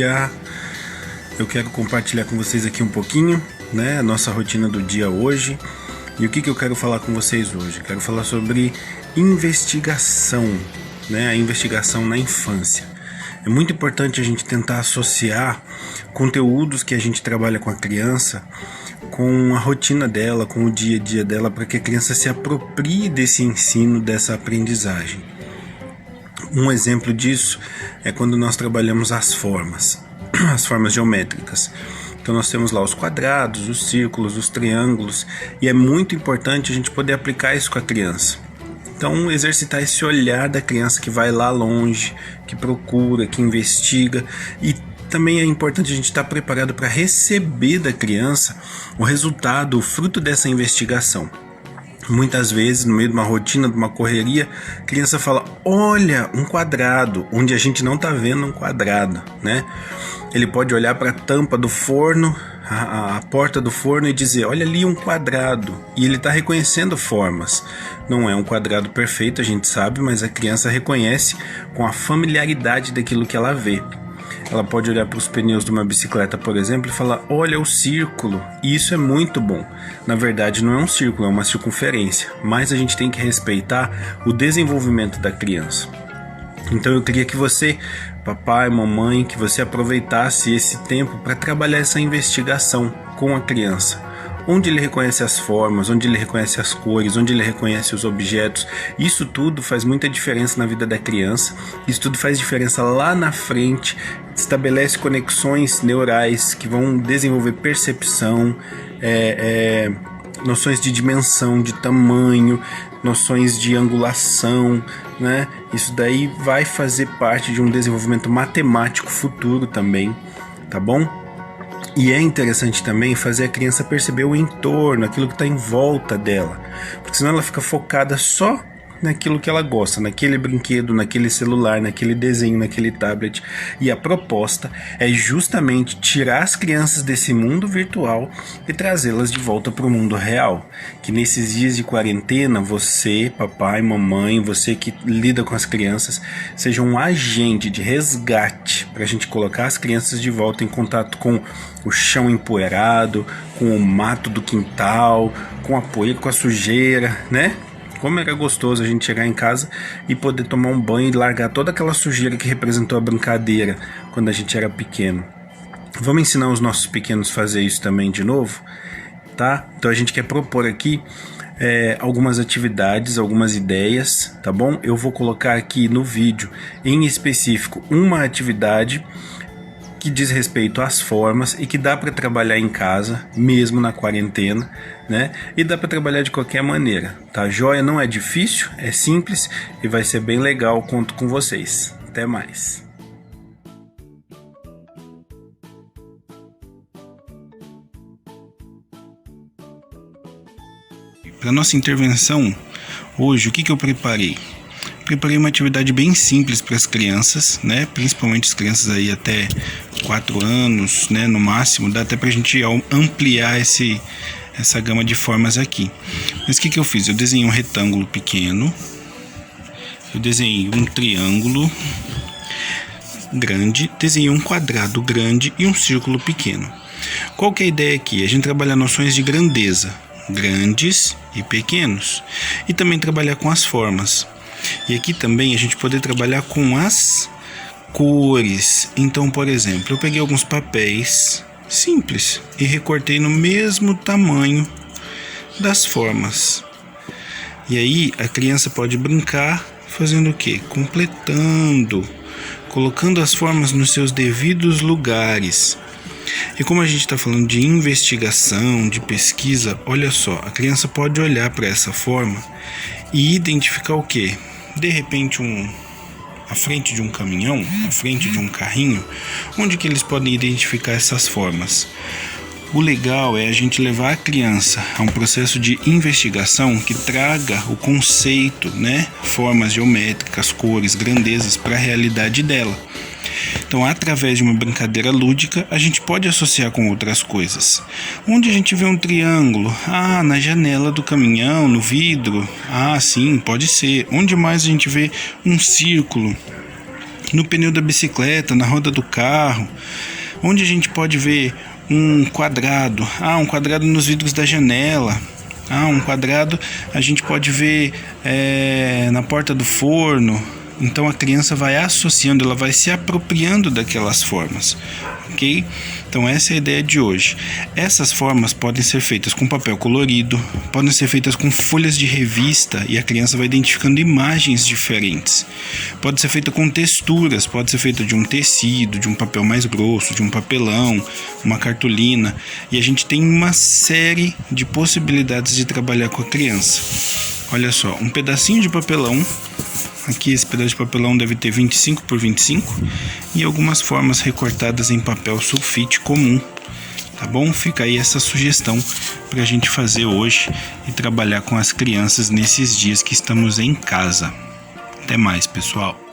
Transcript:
dia! Eu quero compartilhar com vocês aqui um pouquinho, a nossa rotina do dia hoje. E o que eu quero falar com vocês hoje? Quero falar sobre investigação, a investigação na infância. É muito importante a gente tentar associar conteúdos que a gente trabalha com a criança com a rotina dela, com o dia a dia dela, para que a criança se aproprie desse ensino, dessa aprendizagem. Um exemplo disso é quando nós trabalhamos as formas geométricas. Então nós temos lá os quadrados, os círculos, os triângulos, e é muito importante a gente poder aplicar isso com a criança. Então exercitar esse olhar da criança que vai lá longe, que procura, que investiga, e também é importante a gente estar preparado para receber da criança o resultado, o fruto dessa investigação. Muitas vezes, no meio de uma rotina, de uma correria, a criança fala: olha, um quadrado, onde a gente não está vendo um quadrado, Ele pode olhar para a tampa do forno, a porta do forno, e dizer: olha ali um quadrado. E ele está reconhecendo formas. Não é um quadrado perfeito, a gente sabe, mas a criança reconhece com a familiaridade daquilo que ela vê. Ela pode olhar para os pneus de uma bicicleta, por exemplo, e falar: olha o círculo. E isso é muito bom. Na verdade não é um círculo, é uma circunferência. Mas a gente tem que respeitar o desenvolvimento da criança. Então eu queria que você, papai, mamãe, que você aproveitasse esse tempo para trabalhar essa investigação com a criança. Onde ele reconhece as formas, onde ele reconhece as cores, onde ele reconhece os objetos. Isso tudo faz muita diferença na vida da criança. Isso tudo faz diferença lá na frente. Estabelece conexões neurais que vão desenvolver percepção, noções de dimensão, de tamanho, noções de angulação, Isso daí vai fazer parte de um desenvolvimento matemático futuro também, tá bom? E é interessante também fazer a criança perceber o entorno, aquilo que está em volta dela, porque senão ela fica focada só naquilo que ela gosta, naquele brinquedo, naquele celular, naquele desenho, naquele tablet. E a proposta é justamente tirar as crianças desse mundo virtual e trazê-las de volta para o mundo real. Que nesses dias de quarentena, você, papai, mamãe, você que lida com as crianças, seja um agente de resgate para a gente colocar as crianças de volta em contato com o chão empoeirado, com o mato do quintal, com a poeira, com a sujeira, Como era gostoso a gente chegar em casa e poder tomar um banho e largar toda aquela sujeira que representou a brincadeira quando a gente era pequeno. Vamos ensinar os nossos pequenos a fazer isso também de novo, tá? Então a gente quer propor aqui algumas atividades, algumas ideias, tá bom? Eu vou colocar aqui no vídeo, em específico, uma atividade que diz respeito às formas e que dá para trabalhar em casa, mesmo na quarentena, E dá para trabalhar de qualquer maneira, tá joia? Não é difícil, é simples e vai ser bem legal. Conto com vocês. Até mais. Para nossa intervenção hoje, o que eu preparei? Preparei uma atividade bem simples para as crianças, Principalmente as crianças aí até 4 anos, no máximo. Dá até para a gente ampliar essa gama de formas aqui. Mas o que eu fiz? Eu desenhei um retângulo pequeno, eu desenhei um triângulo grande, desenhei um quadrado grande e um círculo pequeno. Qual que é a ideia aqui? A gente trabalhar noções de grandeza, grandes e pequenos, e também trabalhar com as formas. E aqui também a gente poder trabalhar com as cores. Então, por exemplo, eu peguei alguns papéis simples e recortei no mesmo tamanho das formas. E aí a criança pode brincar fazendo o quê? Completando, colocando as formas nos seus devidos lugares. E como a gente está falando de investigação, de pesquisa, olha só, a criança pode olhar para essa forma e identificar o quê? De repente a frente de um caminhão, a frente de um carrinho, onde que eles podem identificar essas formas? O legal é a gente levar a criança a um processo de investigação que traga o conceito, Formas geométricas, cores, grandezas para a realidade dela. Então, através de uma brincadeira lúdica, a gente pode associar com outras coisas. Onde a gente vê um triângulo? Ah, na janela do caminhão, no vidro. Ah, sim, pode ser. Onde mais a gente vê um círculo? no pneu da bicicleta, na roda do carro. Onde a gente pode ver um quadrado? Um quadrado nos vidros da janela. Um quadrado a gente pode ver na porta do forno. Então a criança vai associando, ela vai se apropriando daquelas formas, ok? Então essa é a ideia de hoje. Essas formas podem ser feitas com papel colorido, podem ser feitas com folhas de revista e a criança vai identificando imagens diferentes. Pode ser feita com texturas, pode ser feita de um tecido, de um papel mais grosso, de um papelão, uma cartolina. E a gente tem uma série de possibilidades de trabalhar com a criança. Olha só, um pedacinho de papelão. Aqui esse pedaço de papelão deve ter 25 por 25 e algumas formas recortadas em papel sulfite comum, tá bom? Fica aí essa sugestão para a gente fazer hoje e trabalhar com as crianças nesses dias que estamos em casa. Até mais, pessoal!